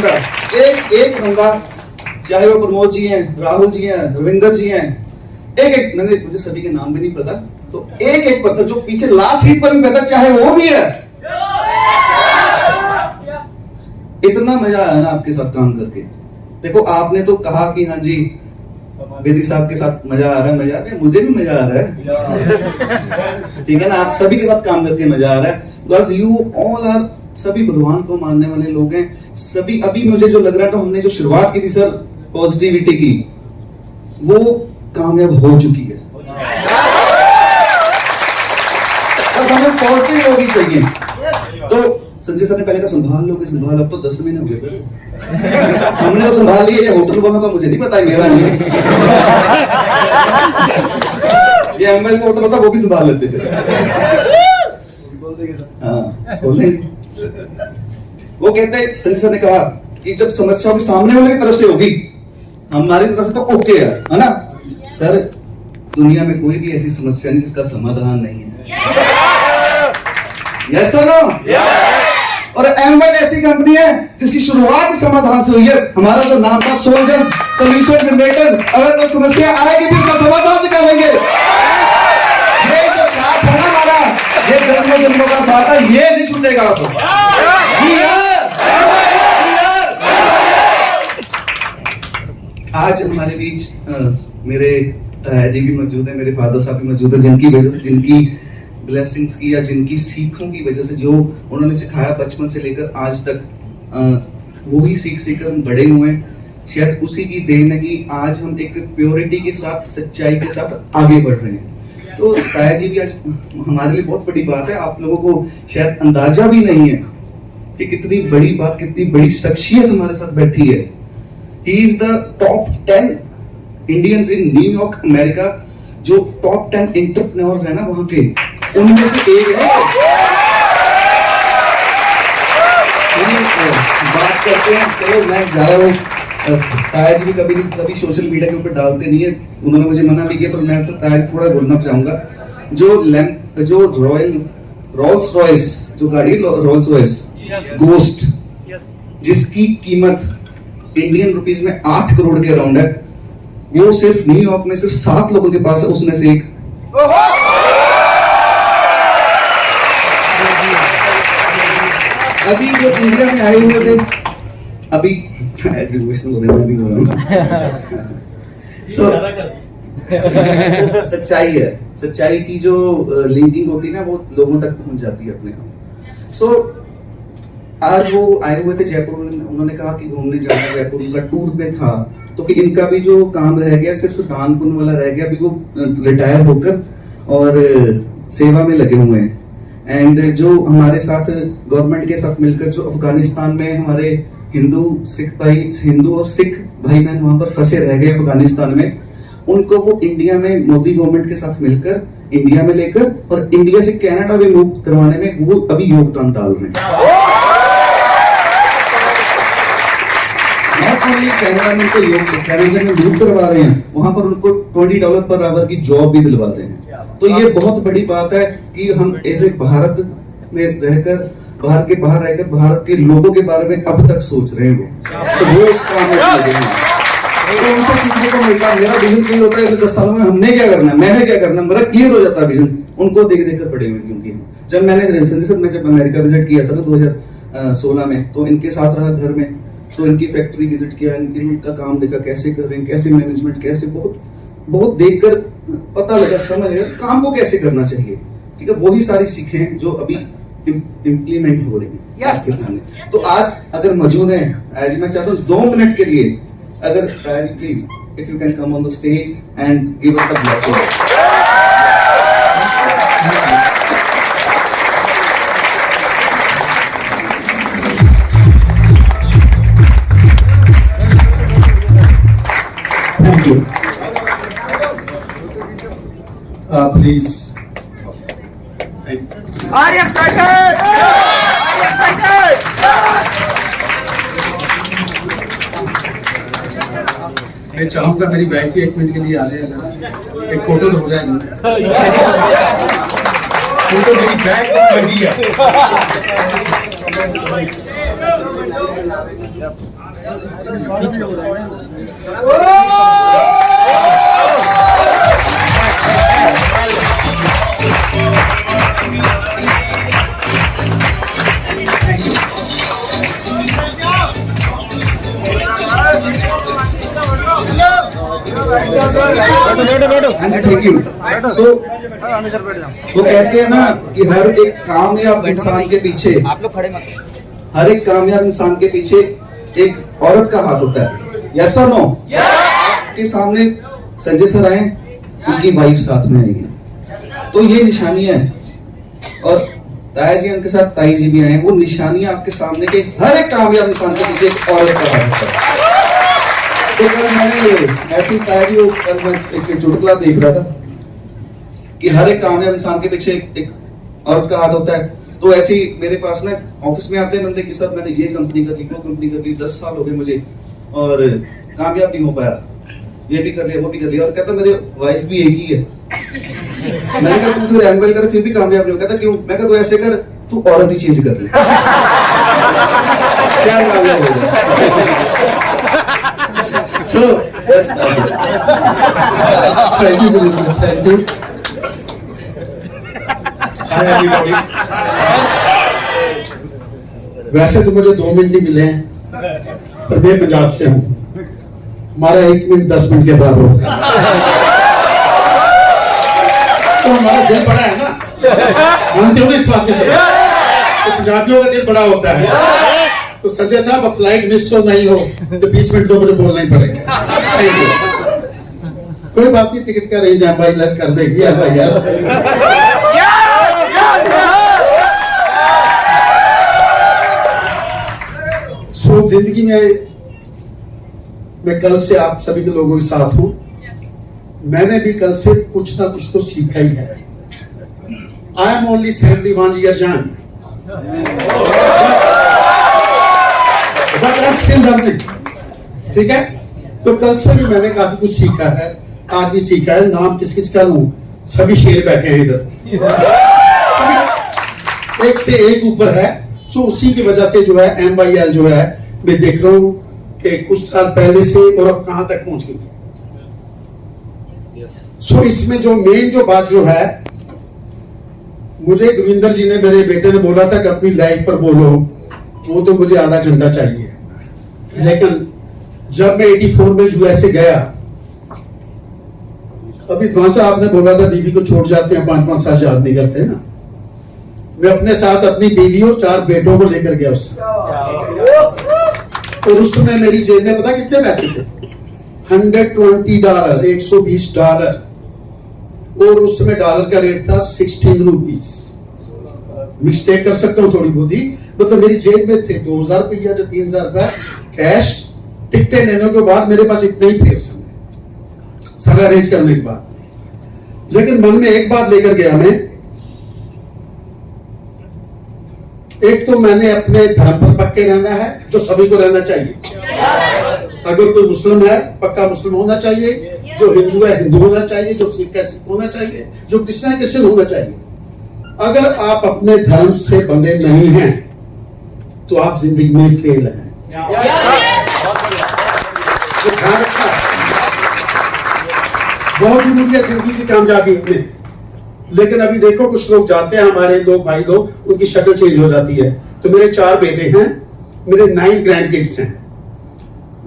कहूंगा, एक कहूंगा, चाहे वो प्रमोद जी हैं, राहुल जी हैं, रविंदर जी हैं, एक मुझे सभी के नाम भी नहीं पता, तो एक पर्सन जो पीछे लास्ट सीट पर भी बैठा, चाहे वो भी है, इतना मजा आया ना आपके साथ काम करके। देखो आपने तो कहा कि हाँ जी बेदी साहब के साथ मजा आ रहा है, मुझे भी मजा आ रहा है, ठीक है ना। आप सभी के साथ काम करके मजा आ रहा है, बिकॉज यू ऑल आर, सभी भगवान को मानने वाले लोग हैं सभी। अभी मुझे जो लग रहा है, तो हमने जो शुरुआत की थी सर पॉजिटिविटी की, वो कामयाब हो चुकी है। बस हमें पॉजिटिव होनी चाहिए। तो संजय सर ने पहले कहा संभाल, अब तो 10 महीने हो गए सर, हमने तो संभाल लिया। ये होटल वालों का मुझे नहीं पता है, मेरा नहीं है। ये एमएल का होटल होता, वो भी संभाल लेते थे। हाँ बोलेंगे। वो कहते, संजय सर ने कहा कि जब समस्या होगी सामने वाले की तरफ से होगी, हमारी तरफ से तो ओके है ना सर। दुनिया में कोई भी ऐसी समस्या नहीं जिसका समाधान नहीं है। Yes sir no. और एमवेल ऐसी कंपनी है जिसकी शुरुआत समाधान से हुई है। हमारा जो नाम था सोल्जर्स सॉल्यूशन जनरेटर्स, अगर कोई समस्या आएगी भी उसका समाधान निकालेंगे। ये जो साथ है ना हमारा, ये जन्मों का साथ है, ये नहीं छूटेगा। तो आज हमारे बीच मेरे ताया जी भी मौजूद है, मेरे फादर साहब भी मौजूद है, जिनकी वजह से, जिनकी ब्लेसिंग्स की या जिनकी सीखों की वजह से, जो उन्होंने सिखाया बचपन से लेकर आज तक, वही सीख हम बड़े हुए हैं। शायद उसी की देन है कि आज हम एक प्योरिटी के साथ, सच्चाई के साथ आगे बढ़ रहे हैं। तो ताया जी भी आज हमारे लिए बहुत बड़ी बात है। आप लोगों को शायद अंदाजा भी नहीं है कि कितनी बड़ी बात, कितनी बड़ी शख्सियत हमारे साथ बैठी है। He is the top 10 Indians in New York America. जो टॉप 10 एंटरप्रेन्योर्स है ना वहां के, उनमें से एक है। बात करते हैं, चलो मैं जा रहा हूँ। ताया जी भी कभी सोशल मीडिया के ऊपर डालते नहीं है, उन्होंने मुझे मना भी किया, पर मैं तो ताया जी थोड़ा बोलना चाहूंगा। जो रोल्स रॉयस जो गाड़ी, रोल्स रॉयस गोस्ट, जिसकी कीमत इंडियन रुपीस में 8 करोड़ के अराउंड है, वो सिर्फ न्यूयॉर्क में सिर्फ 7 लोगों के पास है, उसमें से एक। अभी जो इंडिया में आए हुए थे, अभी एजुकेशन हो रहा है, सच्चाई है, सच्चाई की जो लिंकिंग होती है ना, वो लोगों तक पहुंच जाती है अपने आप। आज वो आए हुए थे जयपुर, उन्होंने कहा कि घूमने जाना है जयपुर, उनका टूर पे था, तो कि इनका भी जो काम रह गया सिर्फ दान पुण्य वाला रह गया। अभी वो रिटायर होकर और सेवा में लगे हुए हैं। एंड जो हमारे साथ गवर्नमेंट के साथ मिलकर जो अफगानिस्तान में हमारे हिंदू और सिख भाई बहन वहां पर फंसे रह गए अफगानिस्तान में, उनको वो इंडिया में मोदी गवर्नमेंट के साथ मिलकर इंडिया में लेकर और इंडिया से कनाडा में मूव करवाने में वो अभी योगदान डाल रहे हैं। कनाडा में उनको कनाडा में मूव करवा रहे हैं, वहां पर उनको $20 पर आवर की जॉब भी दिलवा रहे हैं। तो ये बहुत बड़ी बात है कि हम ऐसे भारत में रहकर, बाहर रहकर भारत के लोगों के बारे में अब तक सोच रहे हैं। तो वो इस काम में लगे हैं, तो उनसे सीखने को मिलता है। मेरा विजन क्लियर होता है 10 सालों में हमने क्या करना है, मैंने क्या करना है, मेरा क्लियर हो जाता है विजन। उनको देख कर बड़े हुए, क्योंकि जब मैंने जब अमेरिका विजिट किया था ना 2016 में, तो इनके साथ रहा घर में, तो इनकी फैक्ट्री विजिट किया, इनका काम देखा कैसे कर रहे हैं, कैसे मैनेजमेंट, कैसे बहुत देखकर पता लगा, समझ गया काम को कैसे करना चाहिए। ठीक है, वही सारी सीखें जो अभी इम्प्लीमेंट हो रही है आपके सामने। तो आज अगर मौजूद है आज, मैं चाहता हूँ 2 मिनट के लिए, अगर please if you can come on the stage and give us the blessing. Please. Are you excited? Are you excited? मैं चाहूंगा मेरी वाइफ भी 1 मिनट के लिए आ रहे, अगर एक फोटो तो हो जाएगा। फोटो मेरी बैग में लगी है। हाँ जी, थैंक यू। सो वो कहते हैं ना कि हर एक कामयाब इंसान के पीछे, आप लोग खड़े मत। हर एक कामयाब इंसान के पीछे एक औरत का हाथ होता है। यस और नो? आपके सामने संजय सर आए, उनकी वाइफ साथ में आई है, तो ये निशानियां हैं। और ताया जी उनके साथ ताई जी भी आए हैं, वो निशानियां आपके सामने के हर एक कामयाब इंसान के पीछे एक औरत का हाथ होता है। तो कल मैंने ऐसी ताया जी, कल मैं एक चुटकुला देख रहा था कि हर एक कामयाब इंसान के पीछे एक औरत का हाथ होता है। तो ऐसे ही मेरे पास ना ऑफिस में आते हैं बंदे के साथ, मैंने ये कंपनी कर ली, वो कंपनी कर ली, 10 साल हो गए मुझे और कामयाब नहीं हो पाया, ये भी कर लिया, वो भी कर लिया। और कहता मेरे वाइफ भी एक ही है। मैंने कहा तू फिर एमबीए कर फिर भी कामयाब नहीं हो। कहता क्यों? मैं कहा तू ऐसे कर, तू औरत ही चेंज कर ले, क्या कामयाब हो जाए। So that's thank you, thank you. Hi everybody. वैसे तो मुझे 2 मिनट ही मिले हैं, पर मैं पंजाब से हूँ, हमारा 1 मिनट 10 मिनट के बराबर होता है। तो हमारा दिल बड़ा है ना, मानते हो इस बात के? तो पंजाबियों का दिल बड़ा होता है। तो संजय साहब, अब फ्लाइट मिस हो नहीं हो तो 20 मिनट तो मुझे बोलना ही पड़ेगा। Thank you. कोई बात नहीं, टिकट का रेंज है भाई, लग कर देगी भाई यार। सो जिंदगी में मैं कल से आप सभी के लोगों के साथ हूं। मैंने भी कल से कुछ ना कुछ तो सीखा ही है। I am only 71 years young, but I'm still learning। ठीक है, तो कल से भी मैंने काफी कुछ सीखा है, आज भी सीखा है। नाम किस किस का लूं? सभी शेर बैठे हैं इधर, एक से एक ऊपर है। सो उसी की वजह से जो है MYL जो है, मैं देख रहा हूं कि कुछ साल पहले से और अब कहां तक पहुंच गई। सो इसमें जो मेन जो बात जो है, मुझे गुरविंदर जी ने, मेरे बेटे ने बोला था कि अपनी लाइफ पर बोलो, वो तो मुझे आधा घंटा चाहिए। लेकिन जब मैं 84 में USA गया, अभी वहां से आपने बोला था बीवी को छोड़ जाते हैं, 5-5 साल याद नहीं करते ना। मैं अपने साथ अपनी बीवी और 4 बेटों को लेकर गया उससे, और उस समय मेरी जेब में पता कितने पैसे थे? $120, $120। और उस समय डॉलर का रेट था 16 रुपीज। मिस्टेक कर सकता हूँ थोड़ी बहुत ही, मतलब मेरी जेब में थे 2000 रुपया या 3000 रुपया कैश। टिकटें लेने के बाद मेरे पास इतने ही थे उस समय, सारा अरेंज करने के बाद। लेकिन मन में एक बात लेकर गया मैं, एक तो मैंने अपने धर्म पर पक्के रहना है, जो सभी को रहना चाहिए। अगर कोई मुस्लिम है, पक्का मुस्लिम होना चाहिए, जो हिंदू है हिंदू होना चाहिए, जो सिख है सिख होना चाहिए, जो क्रिश्चियन है क्रिश्चियन होना चाहिए। अगर आप अपने धर्म से बंधे नहीं हैं तो आप जिंदगी में फेल हैं। तो ध्यान रखना बहुत जरूरी है जिंदगी की कामयाबी में। लेकिन अभी देखो कुछ लोग जाते हैं, हमारे लोग भाई लोग, उनकी शक्ल चेंज हो जाती है। तो मेरे 4 बेटे हैं, मेरे 9 ग्रैंड किड्स हैं।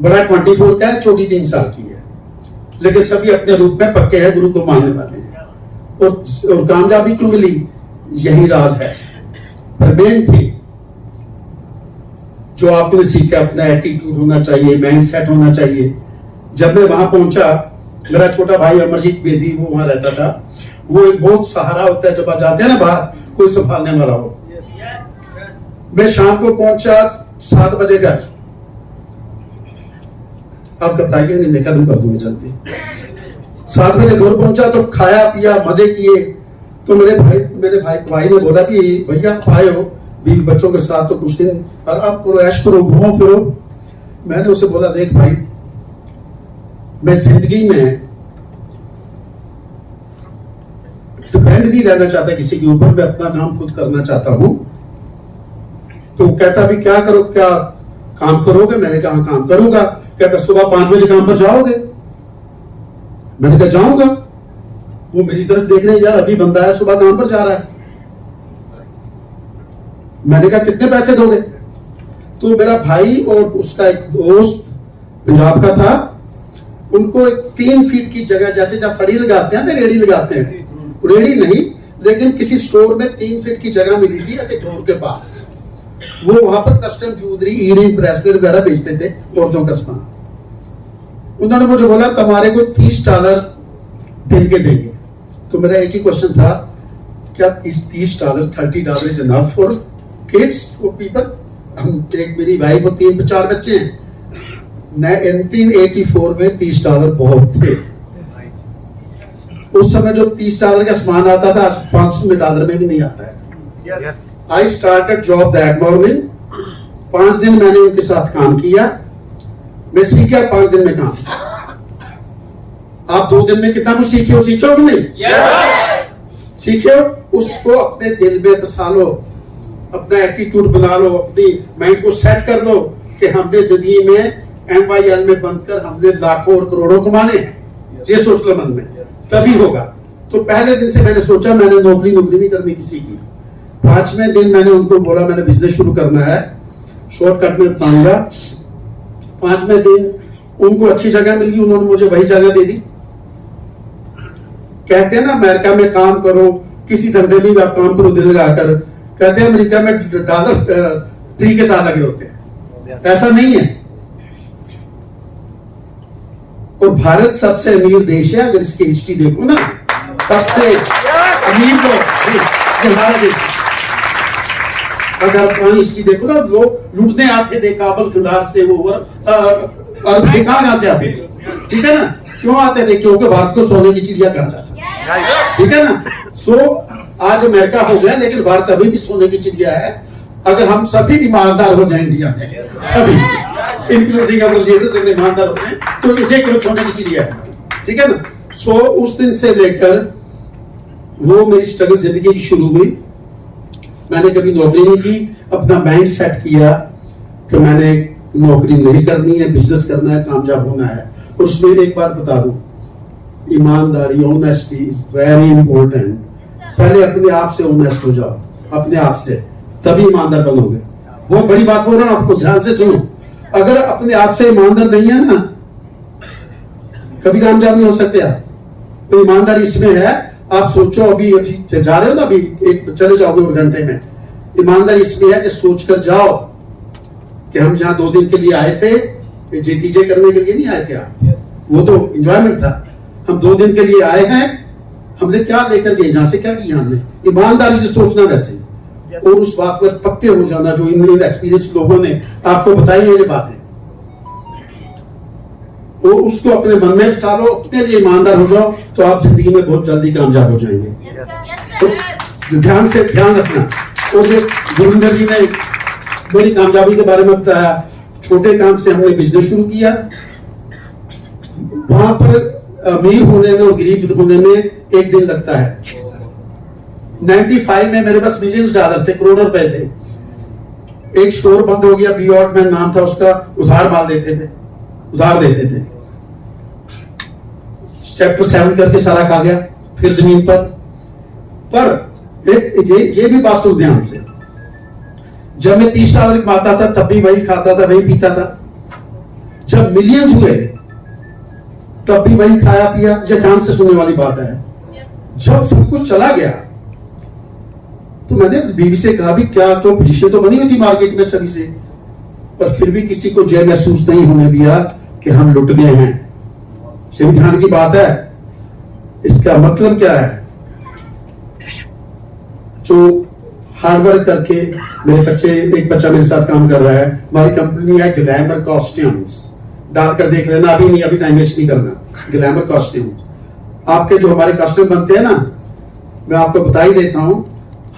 बड़ा 24 का है, छोटी 3 साल की है, लेकिन सभी अपने रूप में पक्के हैं, गुरु को मानने वाले हैं। और कामयाबी क्यों मिली, यही राज है। पर मेन थी जो आपने सीखा, अपना एटीट्यूड होना चाहिए, माइंड सेट होना चाहिए। जब मैं वहां पहुंचा, मेरा छोटा भाई अमरजीत बेदी वो वहां रहता था। वो एक बहुत सहारा होता है जब आप जाते हैं ना बाहर, कोई संभालने वाला हो। मैं शाम को पहुंचा 7 बजे घर। आप घबराइए नहीं, मैं खत्म कर दूंगा जल्दी। 7 बजे घर पहुंचा तो खाया पिया, मजे किए। तो मेरे भाई ने बोला कि भैया आप आए हो बीवी बच्चों के साथ, तो कुछ दिन आराम करो, ऐश करो, घूमो फिरो। मैंने उसे बोला देख भाई, मैं जिंदगी में डिपेंड नहीं रहना चाहता किसी के ऊपर, मैं अपना काम खुद करना चाहता हूं। तो कहता भी क्या करो, क्या काम करोगे? मैंने कहा काम करूंगा। कहता सुबह 5 बजे काम पर जाओगे? मैंने कहा जाऊंगा। वो मेरी तरफ देख रहे हैं, यार अभी बंदा है सुबह काम पर जा रहा है। मैंने कहा कितने पैसे दोगे? तो मेरा भाई और उसका एक दोस्त पंजाब का था, उनको एक 3 फीट की जगह, जैसे जब फड़ी लगाते हैं ना रेडी लगाते हैं, रेडी नहीं लेकिन किसी स्टोर में 3 फीट की जगह मिली थी ऐसे डोर के पास। वो वहां पर कस्टम ज्वेलरी, ईयरिंग, ब्रेसलेट वगैरह बेचते थे, औरतों का सामान। उन्होंने मुझे बोला तुम्हारे को $30 दिन के देंगे। तो मेरा एक ही क्वेश्चन था, क्या इस $30 $30 is enough for kids, for people? हम एक मेरी वाइफ और 3-4 बच्चे हैं। 1984 में $30 बहुत थे। उस समय जो $30 का सामान आता था आज $500 में भी नहीं आता है। I started job that morning. 5 दिन मैंने उनके साथ काम किया। मैं सीख गया 5 दिन में काम। आप 2 दिन में कितना कुछ सीखे हो कि नहीं? सीखे हो? उसको अपने दिल में बसा लो, अपना एटीट्यूड बना लो, अपनी माइंड को सेट कर लो कि हमने जिंदगी में MYL में बनकर हमने लाखों और करोड़ों कमाने हैं। ये सोच लो मन में, तभी होगा। तो पहले दिन से मैंने सोचा मैंने नौकरी नहीं करनी किसी की। 5वें दिन मैंने उनको बोला मैंने बिजनेस शुरू करना है। शॉर्टकट में बताऊंगा। 5वें दिन उनको अच्छी जगह मिल गई, उन्होंने मुझे वही जगह दे दी। कहते हैं ना अमेरिका में काम करो, किसी धंधे में भी आप काम करो दिल लगाकर। कहते हैं अमेरिका में डॉलर ट्री के साथ लगे होते हैं, ऐसा नहीं है। और भारत सबसे अमीर देश है, अगर इसकी हिस्ट्री देखो ना, सबसे अमीर लोग हमारा देश। अगर पुरानी हिस्ट्री देखो ना, लोग लूटने आते थे काबुल खंडार से, वो अरब से कहां से आते थे, ठीक है ना? क्यों आते थे? क्योंकि भारत को सोने की चिड़िया कहा जाता है, ठीक है ना? सो आज अमेरिका हो गया, लेकिन भारत अभी भी सोने की चिड़िया है। अगर हम सभी ईमानदार हो जाए इंडिया में, सभी इंक्लूडिंग अवर लीडर्स ईमानदार हो जाए, तो ये क्यों सोने की चिड़िया है, ठीक है ना? सो उस दिन से लेकर वो मेरी स्ट्रगल जिंदगी की शुरू हुई। मैंने कभी नौकरी नहीं की, अपना माइंड सेट किया कि मैंने नौकरी नहीं करनी है, बिजनेस करना है, कामयाब होना है। और उसमें एक बात बता दूं, ईमानदारी, ऑनेस्टी इज वेरी इंपॉर्टेंट। पहले अपने आप से ऑनेस्ट हो जाओ, अपने आप से, तभी ईमानदार बनोगे। बहुत बड़ी बात बोल रहा हूं आपको, ध्यान से सुनो। अगर अपने आप से ईमानदार नहीं है ना, कभी कामयाब नहीं हो सकते आप। तो ईमानदारी इसमें है, आप सोचो अभी जा रहे हो ना, अभी एक चले जाओगे और घंटे में। ईमानदारी इसमें है कि सोच कर जाओ कि हम जहां 2 दिन के लिए आए थे, JTJ करने के लिए नहीं आए थे आप, वो तो एंजॉयमेंट था। हम 2 दिन के लिए आए हैं, हमने क्या लेकर गए, जहां से क्या किया हमने। ईमानदारी से सोचना वैसे, और उस बात पर पक्के हो जाना जो इन एक्सपीरियंस लोगों ने आपको बताई है ये बातें, और उसको अपने मन में सालो, अपने लिए ईमानदार हो जाओ, तो आप जिंदगी में बहुत जल्दी कामयाब हो जाएंगे। तो ध्यान से ध्यान रखना। और ये गुरिंदर जी ने मेरी कामयाबी के बारे में बताया। छोटे काम से हमने बिजनेस शुरू किया। वहां पर अमीर होने में और गरीब होने में 1 दिन लगता है। 95 में मेरे पास $millions थे, करोड़ों रुपए थे। एक स्टोर बंद हो गया, बीऑर्ड में नाम था उसका, उधार माल देते थे, उधार देते थे। चैप्टर 7 करके सारा खा गया, फिर जमीन पर ये भी बात सुन ध्यान से। जब मैं $30 कमाता था तब भी वही खाता था, वही पीता था। जब मिलियंस हुए तब भी वही खाया पिया। ये ध्यान से सुनने वाली बात है। जब सब कुछ चला गया तो मैंने बीवी से कहा भी क्या तो पोजीशन तो बनी हुई थी मार्केट में सभी से, पर फिर भी किसी को ये महसूस नहीं होने दिया कि हम लुट गए हैं। ये भी ध्यान की बात है। इसका मतलब क्या है? जो हार्डवर्क करके मेरे बच्चे, एक बच्चा मेरे साथ काम कर रहा है, हमारी कंपनी है ग्लैमर कॉस्ट्यूम्स, डालकर देख लेना, अभी नहीं, अभी टाइम वेस्ट नहीं करना। ग्लैमर कॉस्ट्यूम आपके जो हमारे कस्टमर बनते हैं ना, मैं आपको बता ही देता हूं।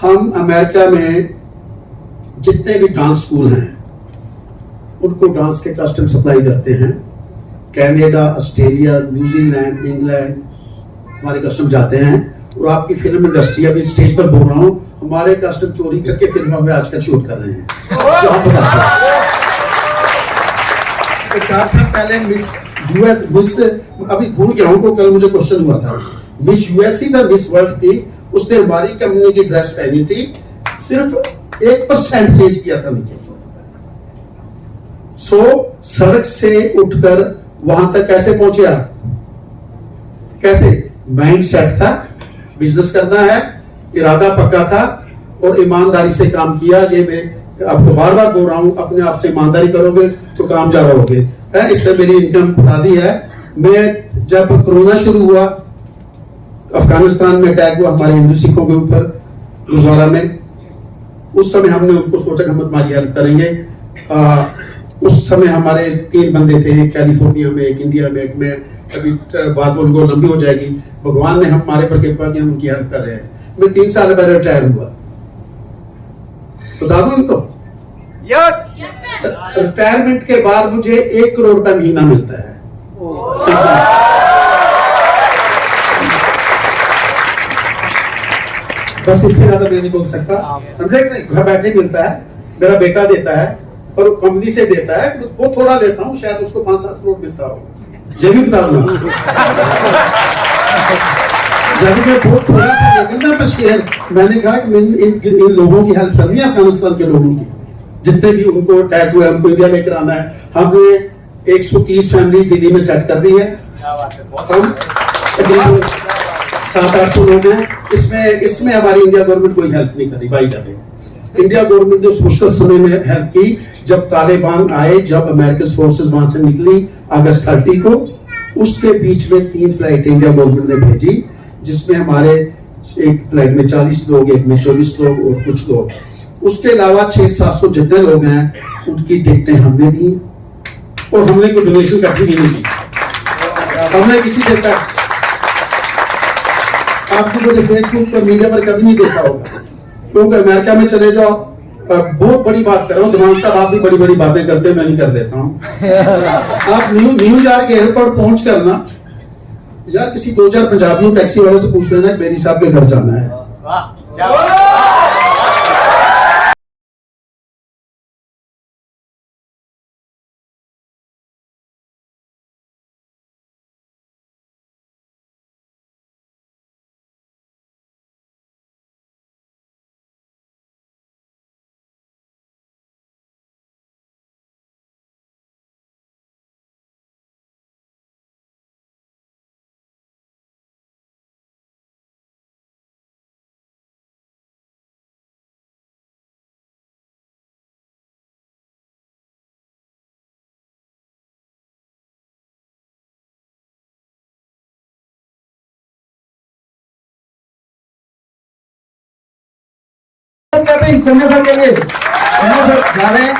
हम अमेरिका में जितने भी डांस स्कूल हैं उनको डांस के कस्टम सप्लाई करते हैं। कनाडा, ऑस्ट्रेलिया, न्यूजीलैंड, इंग्लैंड हमारे कस्टम जाते हैं। और आपकी फिल्म इंडस्ट्री, अभी स्टेज पर बोल रहा हूं, हमारे कस्टम चोरी करके फिल्मों में आजकल शूट कर रहे हैं। तो आप बताते हैं तो 4 साल पहले मिस यूएस अभी भूल गया हूँ, तो कल मुझे क्वेश्चन हुआ था, miss USC the miss world थी, उसने हमारी कंपनी की ड्रेस पहनी थी, सिर्फ 1% स्टेज किया था नीचे से। सड़क से उठकर वहां तक कैसे पहुंचे आप? कैसे? माइंड सेट था, बिजनेस करना है, इरादा पक्का था और ईमानदारी से काम किया। ये मैं आपको बार बार बोल रहा हूं, अपने आप से ईमानदारी करोगे तो कामयाब रहोगे। इसलिए मेरी इनकम बढ़ा दी है। मैं जब कोरोना शुरू हुआ, अफगानिस्तान में अटैक हुआ हमारे हिंदू सिखों के ऊपर गुरुद्वारा में, उस समय हमने उनको सोचा कि हम तुम्हारी हेल्प करेंगे। उस समय हमारे 3 बंदे थे, एक कैलिफोर्निया में, एक इंडिया में, एक मैं। अभी बात उनको लंबी हो जाएगी। भगवान ने हमारे पर कृपा की, हम उनकी हेल्प कर रहे हैं। मैं 3 साल पहले रिटायर हुआ, बता दूं इनको। रिटायरमेंट के बाद मुझे 1 करोड़ रुपया महीना मिलता है। बस इससे ज्यादा मैं नहीं बोल सकता, समझे कि नहीं? घर बैठे मिलता है, मेरा बेटा देता है और कंपनी से देता है, वो थोड़ा लेता हूँ, शायद उसको 5-7 करोड़ मिलता होगा, ये भी बता दूंगा। जब मैं बहुत थोड़ा सा लेकर ना शेयर, मैंने कहा कि इन लोगों की हेल्प करनी है, अफगानिस्तान के लोगों की, जितने भी उनको अटैक हुए, हमको इंडिया लेकर आना है। हमने 130 फैमिली दिल्ली में सेट कर दी है। हम 700-800 लोग हैं। इसमें हमारी इंडिया गवर्नमेंट कोई हेल्प नहीं करी भाई जाके। इंडिया गवर्नमेंट ने उस मुश्किल समय में हेल्प की जब तालिबान आए, जब अमेरिकन फोर्सेस वहां से निकली अगस्त 30 को। उसके बीच में 3 फ्लाइट इंडिया गवर्नमेंट ने भेजी, जिसमें हमारे एक फ्लाइट में 40 लोग, एक में 24 लोग और कुछ लोग। उसके अलावा 600-700 जितने लोग हैं, उनकी टिकटें हमने दी और हमने कोई डोनेशन इकट्ठी भी नहीं की। हमने किसी से तक आपको मुझे फेसबुक पर, मीडिया पर कभी नहीं देखा होगा, क्योंकि अमेरिका में चले जाओ, बहुत बड़ी बात कर रहा हूँ, दिमाग साहब आप भी बड़ी बड़ी बातें करते हैं, मैं नहीं कर देता हूँ। आप न्यूयॉर्क एयरपोर्ट पहुंच कर ना यार, किसी 2-4 पंजाबियों टैक्सी वालों से पूछ लेना मेरी साहब के घर जाना है। संजय सर के लिए, संजय सर जा रहे हैं।